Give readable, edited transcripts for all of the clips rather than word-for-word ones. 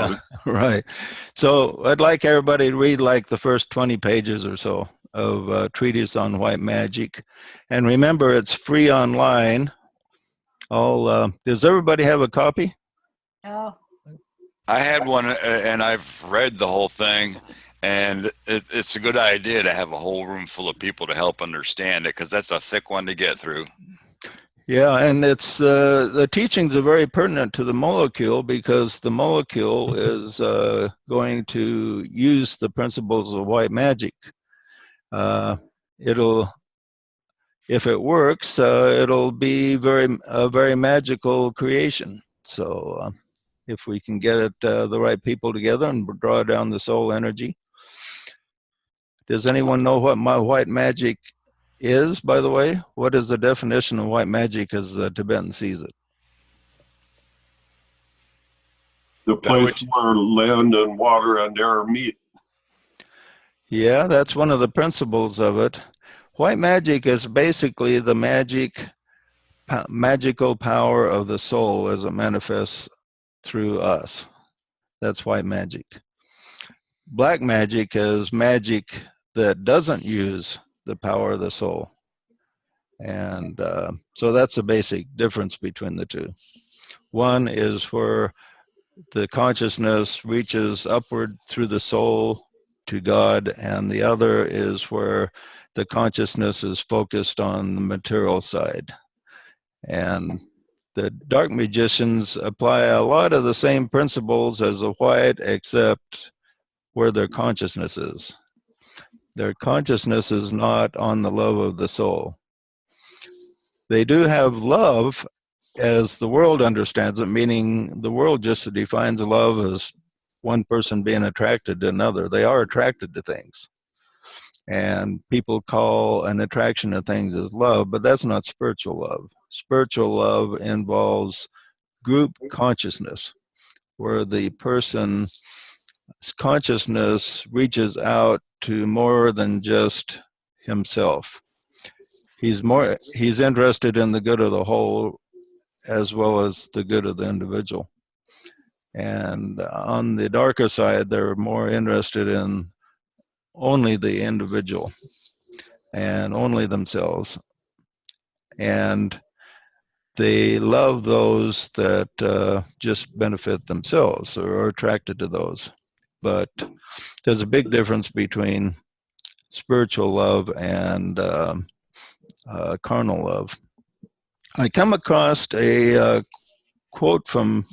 of it. Right. So I'd like everybody to read like the first 20 pages or so of Treatise on White Magic. And remember, it's free online. Does everybody have a copy? Oh, I had one, and I've read the whole thing, and it's a good idea to have a whole room full of people to help understand it, because that's a thick one to get through. Yeah, and it's the teachings are very pertinent to the molecule, because the molecule is going to use the principles of white magic. If it works, it'll be a very magical creation. So if we can get it, the right people together and draw down the soul energy. Does anyone know what my white magic is, by the way? What is the definition of white magic as the Tibetan sees it? The place where land and water and air meet. Yeah, that's one of the principles of it. White magic is basically the magical power of the soul as it manifests through us. That's white magic. Black magic is magic that doesn't use the power of the soul. And so that's the basic difference between the two. One is where the consciousness reaches upward through the soul to God, and the other is where the consciousness is focused on the material side. And the dark magicians apply a lot of the same principles as the white, except where their consciousness is. Their consciousness is not on the love of the soul. They do have love as the world understands it, meaning the world just defines love as one person being attracted to another. They are attracted to things. And people call an attraction to things as love, but that's not spiritual love. Spiritual love involves group consciousness, where the person's consciousness reaches out to more than just himself. He's interested in the good of the whole as well as the good of the individual. And on the darker side, they're more interested in only the individual and only themselves. And they love those that just benefit themselves or are attracted to those. But there's a big difference between spiritual love and carnal love. I come across a quote from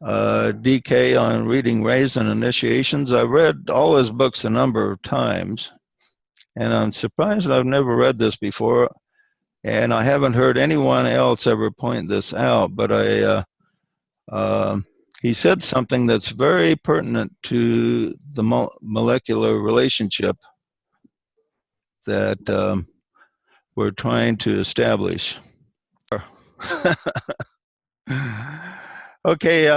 DK on reading rays and initiations. I've read all his books a number of times, and I'm surprised I've never read this before, and I haven't heard anyone else ever point this out, but he said something that's very pertinent to the molecular relationship that we're trying to establish. Okay,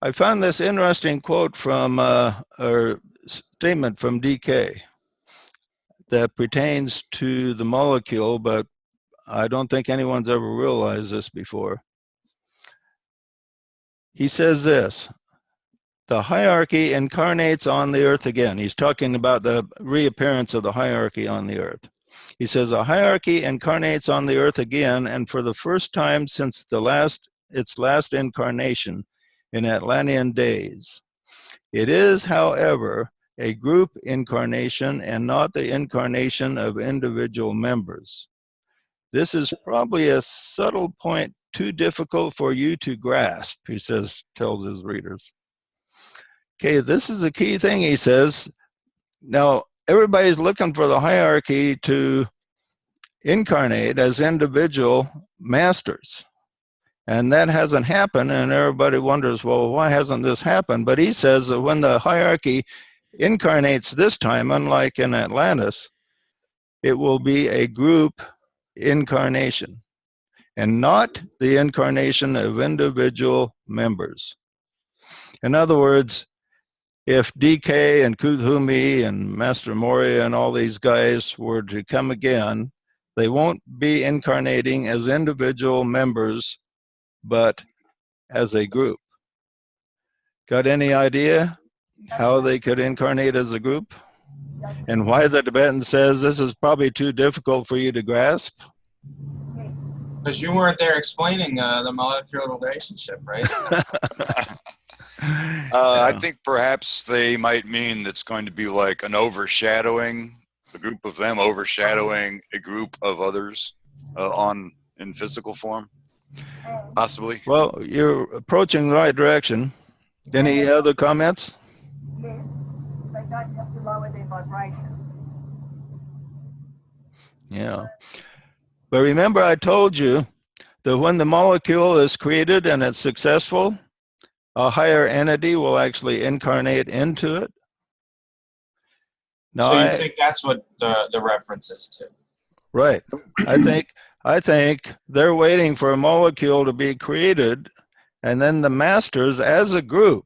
I found this interesting quote from, or statement from DK that pertains to the molecule, but I don't think anyone's ever realized this before. He says this: the hierarchy incarnates on the earth again. He's talking about the reappearance of the hierarchy on the earth. He says, a hierarchy incarnates on the earth again, and for the first time since its last incarnation in Atlantean days. It is, however, a group incarnation and not the incarnation of individual members. This is probably a subtle point too difficult for you to grasp, he tells his readers. Okay, this is a key thing, he says. Now, everybody's looking for the hierarchy to incarnate as individual masters. And that hasn't happened, and everybody wonders, well, why hasn't this happened? But he says that when the hierarchy incarnates this time, unlike in Atlantis, it will be a group incarnation and not the incarnation of individual members. In other words, if DK and Kuthumi and Master Moria and all these guys were to come again, they won't be incarnating as individual members, but as a group. Got any idea how they could incarnate as a group? And why the Tibetan says this is probably too difficult for you to grasp? Because you weren't there explaining the molecular relationship, right? I think perhaps they might mean it's going to be like an overshadowing, the group of them overshadowing a group of others in physical form, possibly. Well, you're approaching the right direction. Any other comments? Yes, they don't have to lower their vibration. Yeah. But remember I told you that when the molecule is created and it's successful, a higher entity will actually incarnate into it. Now, So you think that's what the reference is to? Right. I think they're waiting for a molecule to be created, and then the masters as a group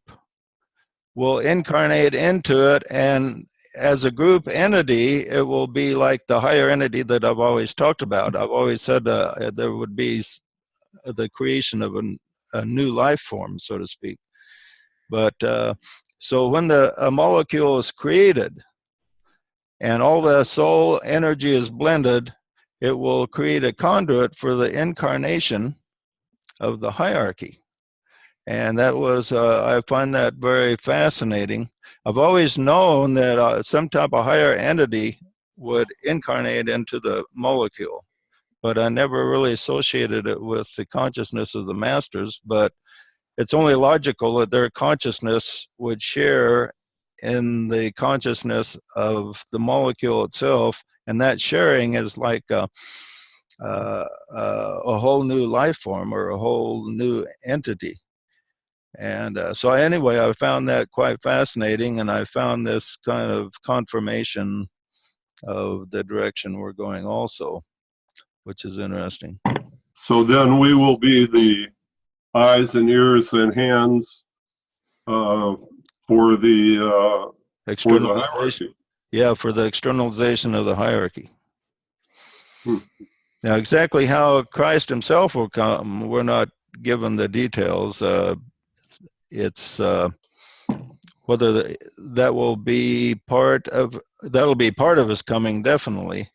will incarnate into it, and as a group entity, it will be like the higher entity that I've always talked about. I've always said there would be the creation of a new life form, so to speak. But so when a molecule is created and all the soul energy is blended, it will create a conduit for the incarnation of the hierarchy. And that was, I find that very fascinating. I've always known that some type of higher entity would incarnate into the molecule, but I never really associated it with the consciousness of the masters. But it's only logical that their consciousness would share in the consciousness of the molecule itself, and that sharing is like a whole new life form or a whole new entity. And so anyway, I found that quite fascinating, and I found this kind of confirmation of the direction we're going also, which is interesting. So then we will be the eyes and ears and hands for the Externalization. hierarchy. Yeah, for the externalization of the hierarchy. Hmm. Now, exactly how Christ himself will come, we're not given the details. It's whether that will be part of his coming, definitely.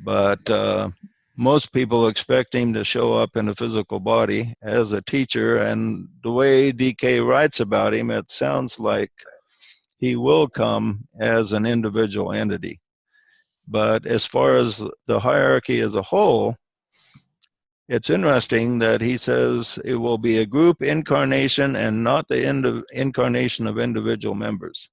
But most people expect him to show up in a physical body as a teacher, and the way DK writes about him, it sounds like he will come as an individual entity. But as far as the hierarchy as a whole, it's interesting that he says it will be a group incarnation and not the incarnation of individual members.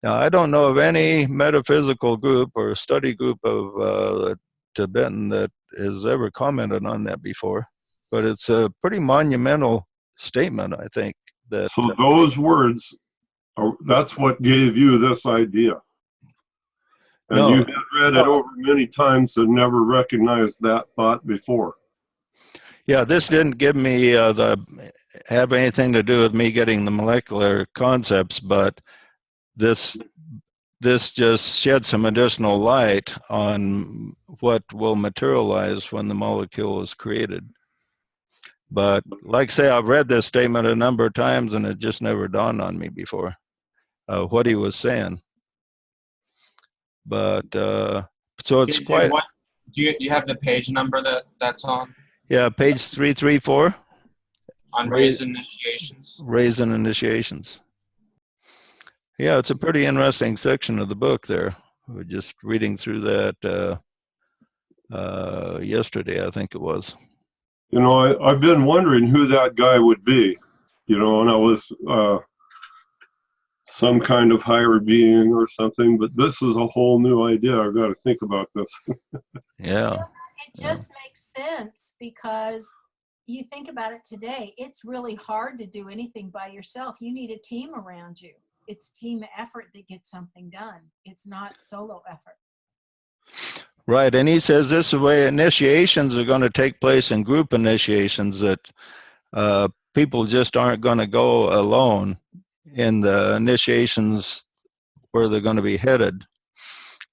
Now, I don't know of any metaphysical group or study group of Tibetan that has ever commented on that before, but it's a pretty monumental statement, I think. That So those words, that's what gave you this idea. And No. you had read it over many times and never recognized that thought before. Yeah, this didn't give me have anything to do with me getting the molecular concepts, but this just shed some additional light on what will materialize when the molecule is created. But like I say, I've read this statement a number of times and it just never dawned on me before what he was saying. But so it's quite. Do you have the page number that's on? Yeah, page 334. On raised initiations. Raised initiations. Yeah, it's a pretty interesting section of the book there. We're just reading through that yesterday, I think it was. You know, I've been wondering who that guy would be, you know, and I was some kind of higher being or something, but this is a whole new idea. I've got to think about this. Yeah. Well, it just makes sense because you think about it today, it's really hard to do anything by yourself. You need a team around you. It's team effort that gets something done. It's not solo effort. Right, and he says this way initiations are going to take place in group initiations, that people just aren't going to go alone in the initiations where they're going to be headed.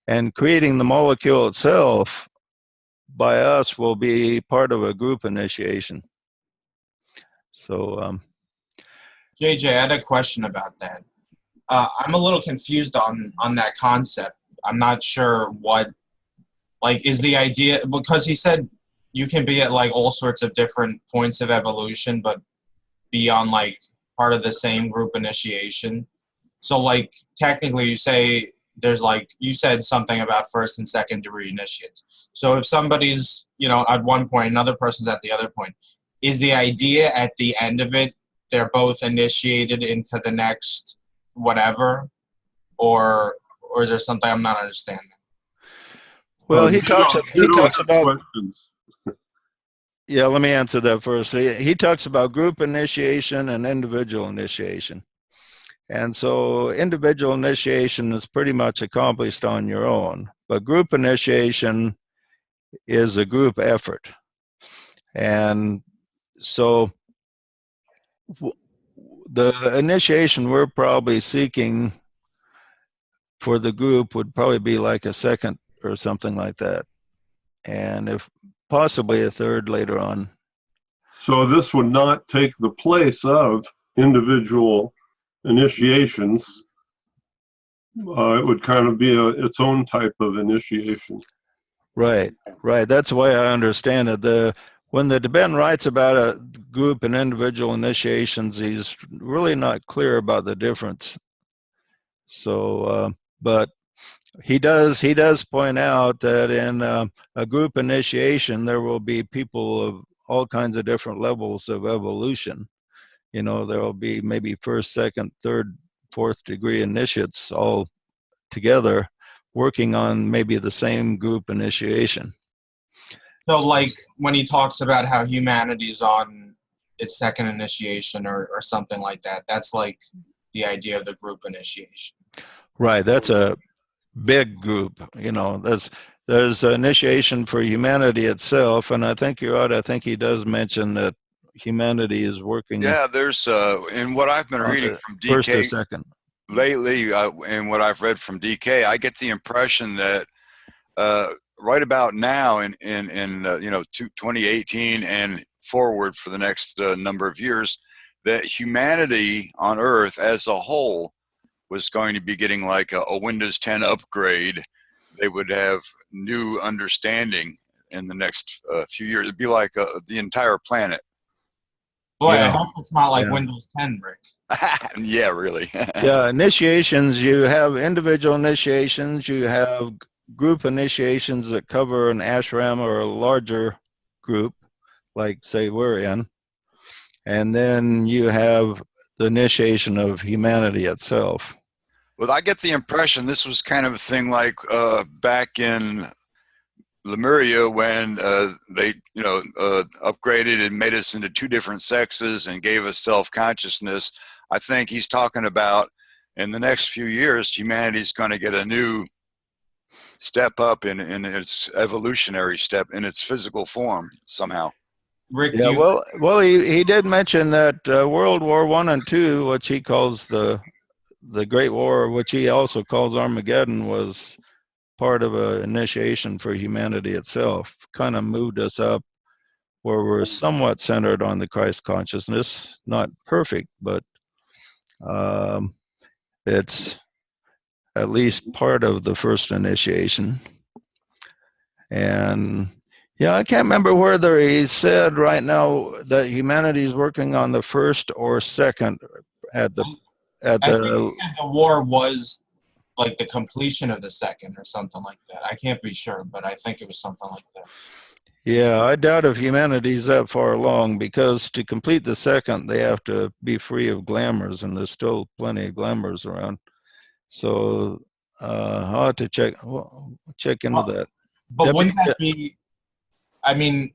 And creating the molecule itself by us will be part of a group initiation. So JJ, I had a question about that. I'm a little confused on that concept. I'm not sure what, like, is the idea, because he said you can be at like all sorts of different points of evolution, but be on like part of the same group initiation. So like technically you say there's like, you said something about first and second degree initiates. So if somebody's, you know, at one point, another person's at the other point, is the idea at the end of it, they're both initiated into the next whatever, or is there something I'm not understanding? well, he You talks don't have about, questions. yeah, let me answer that first. He talks about group initiation and individual initiation. And so individual initiation is pretty much accomplished on your own, but group initiation is a group effort. And so the initiation we're probably seeking for the group would probably be like a second or something like that. And if possibly a third later on. So this would not take the place of individual initiations. It would kind of be its own type of initiation. Right, right. That's the way I understand it. When the Tibetan writes about a group and individual initiations, he's really not clear about the difference. So, but he does point out that in a group initiation, there will be people of all kinds of different levels of evolution. You know, there will be maybe first, second, third, fourth degree initiates all together working on maybe the same group initiation. So like when he talks about how humanity's on its second initiation or something like that, that's like the idea of the group initiation. Right, that's a big group. You know, there's an initiation for humanity itself, and I think you're right. I think he does mention that humanity is working. Yeah, there's in what I've been reading from First or DK second. lately, and what I've read from DK, I get the impression that right about now in 2018 and forward for the next number of years, that humanity on Earth as a whole was going to be getting like a Windows 10 upgrade. They would have new understanding in the next few years. It'd be like the entire planet. Boy, Yeah. I hope it's not like Yeah. Windows 10, Rick. Yeah, really. Yeah, initiations, you have individual initiations, you have group initiations that cover an ashram or a larger group, like say we're in. And then you have the initiation of humanity itself. Well, I get the impression this was kind of a thing like back in Lemuria when they, upgraded and made us into two different sexes and gave us self-consciousness. I think he's talking about in the next few years, humanity's going to get a new step up in its evolutionary step, in its physical form somehow. Rick, Yeah, well, he did mention that World War I and II, which he calls the Great War, which he also calls Armageddon, was part of an initiation for humanity itself. Kind of moved us up where we're somewhat centered on the Christ consciousness. Not perfect, but it's at least part of the first initiation. And yeah, I can't remember whether he said right now that humanity is working on the first or second at the I think he said the war was like the completion of the second or something like that. I can't be sure, but I think it was something like that. Yeah, I doubt if humanity's that far along, because to complete the second, they have to be free of glamours, and there's still plenty of glamours around. So I'll have to check into that. But wouldn't that be, I mean,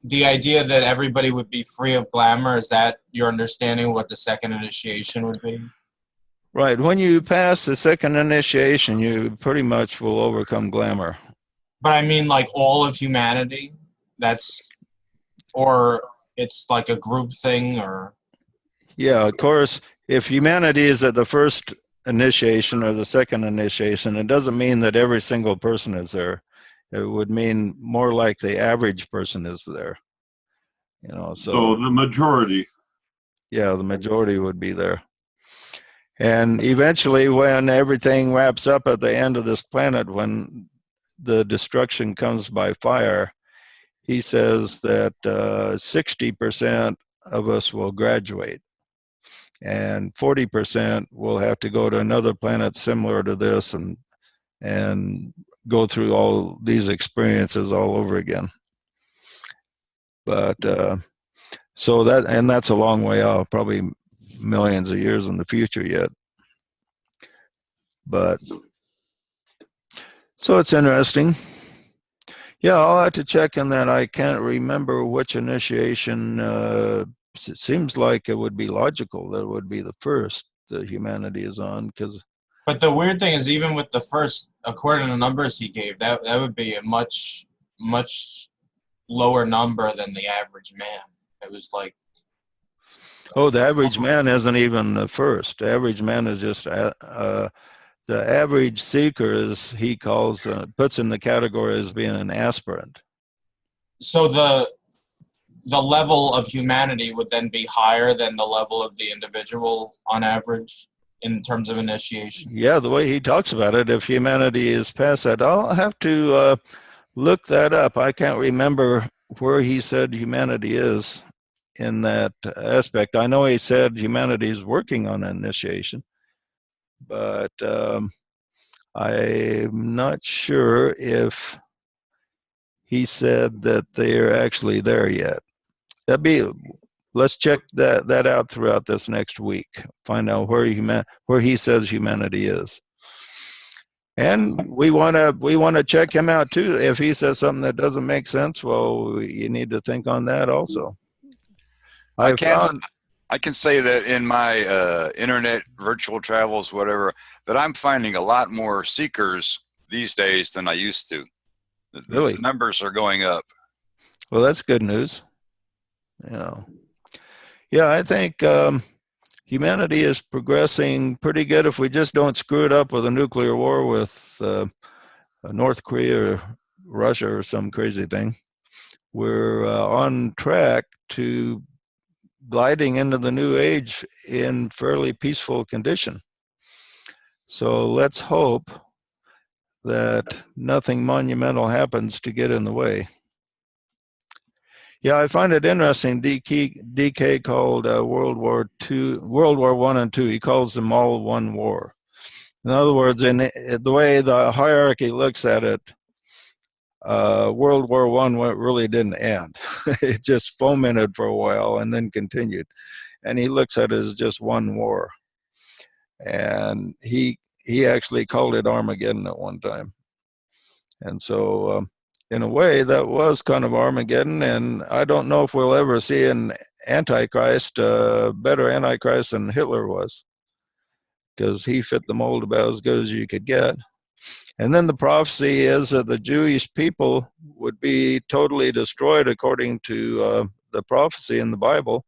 the idea that everybody would be free of glamour, is that your understanding of what the second initiation would be? Right. When you pass the second initiation, you pretty much will overcome glamour. But I mean, like all of humanity, or it's like a group thing, or? Yeah, of course, if humanity is at the first initiation or the second initiation, it doesn't mean that every single person is there. It would mean more like the average person is there. You know, So the majority. yeah, the majority would be there. And eventually, when everything wraps up at the end of this planet, when the destruction comes by fire, he says that 60% of us will graduate, and 40% will have to go to another planet similar to this and go through all these experiences all over again. But so that's a long way out, probably millions of years in the future yet. But so it's interesting. Yeah, I'll have to check on that. I can't remember which initiation. It seems like it would be logical that it would be the first that humanity is on, because. But the weird thing is, even with the first, according to the numbers he gave, that would be a much lower number than the average man. It was like. Oh, the average man isn't even the first. The average man is just the average seeker, is he calls puts in the category as being an aspirant. So the level of humanity would then be higher than the level of the individual on average in terms of initiation. Yeah, the way he talks about it, if humanity is past that, I'll have to look that up. I can't remember where he said humanity is in that aspect. I know he said humanity is working on initiation, but I'm not sure if he said that they're actually there yet. Let's check that out throughout this next week. Find out where he says humanity is. And we want to check him out too. If he says something that doesn't make sense, well, you need to think on that also. I can say that in my internet virtual travels, whatever, that I'm finding a lot more seekers these days than I used to. Really? The numbers are going up. Well, that's good news. Yeah, I think humanity is progressing pretty good if we just don't screw it up with a nuclear war with North Korea or Russia or some crazy thing. We're on track to gliding into the new age in fairly peaceful condition. So let's hope that nothing monumental happens to get in the way. Yeah, I find it interesting. DK called World War I and II. He calls them all one war. In other words, in the way the hierarchy looks at it, World War I really didn't end. It just fomented for a while and then continued. And he looks at it as just one war. And he actually called it Armageddon at one time. And so in a way, that was kind of Armageddon. And I don't know if we'll ever see an Antichrist, better Antichrist than Hitler was, because he fit the mold about as good as you could get. And then the prophecy is that the Jewish people would be totally destroyed according to the prophecy in the Bible,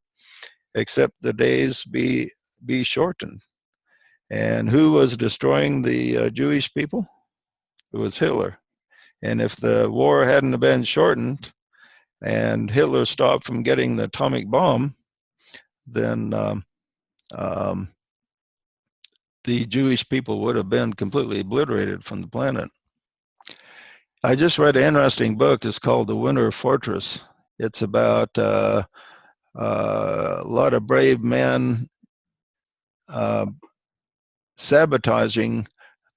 except the days be shortened. And who was destroying the Jewish people? It was Hitler. And if the war hadn't been shortened and Hitler stopped from getting the atomic bomb, then the Jewish people would have been completely obliterated from the planet. I just read an interesting book. It's called The Winter Fortress. It's about a lot of brave men sabotaging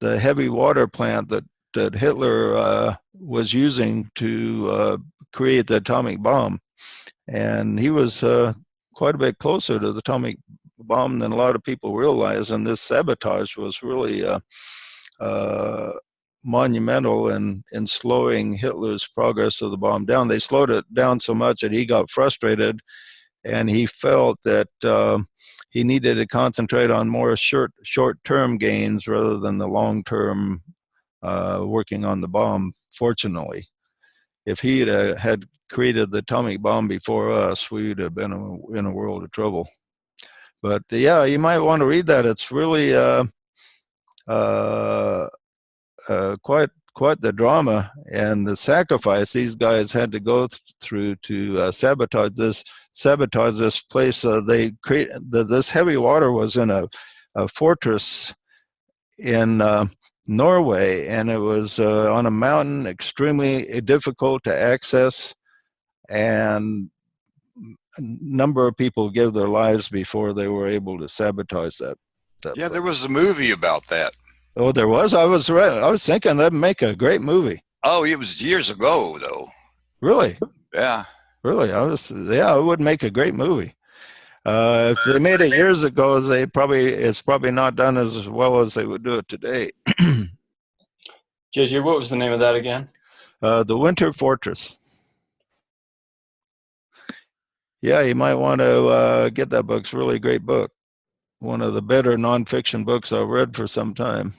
the heavy water plant that Hitler was using to create the atomic bomb. And he was quite a bit closer to the atomic bomb than a lot of people realize. And this sabotage was really monumental in slowing Hitler's progress of the bomb down. They slowed it down so much that he got frustrated, and he felt that he needed to concentrate on more short-term gains rather than the long-term working on the bomb. Fortunately, if he had created the atomic bomb before us, we would have been in a world of trouble. But yeah, you might want to read that. It's really quite quite the drama and the sacrifice these guys had to go through to sabotage this place. They create this heavy water was in a fortress in Norway, and it was on a mountain, extremely difficult to access, and a number of people gave their lives before they were able to sabotage that. Yeah, there was a movie about that. Oh, there was? I was right. I was thinking that'd make a great movie. Oh, it was years ago, though. Really? Yeah. Really? It would make a great movie. If they made it years ago, it's probably not done as well as they would do it today. JJ, what was the name of that again? The Winter Fortress. Yeah, you might want to get that book. It's a really great book. One of the better nonfiction books I've read for some time.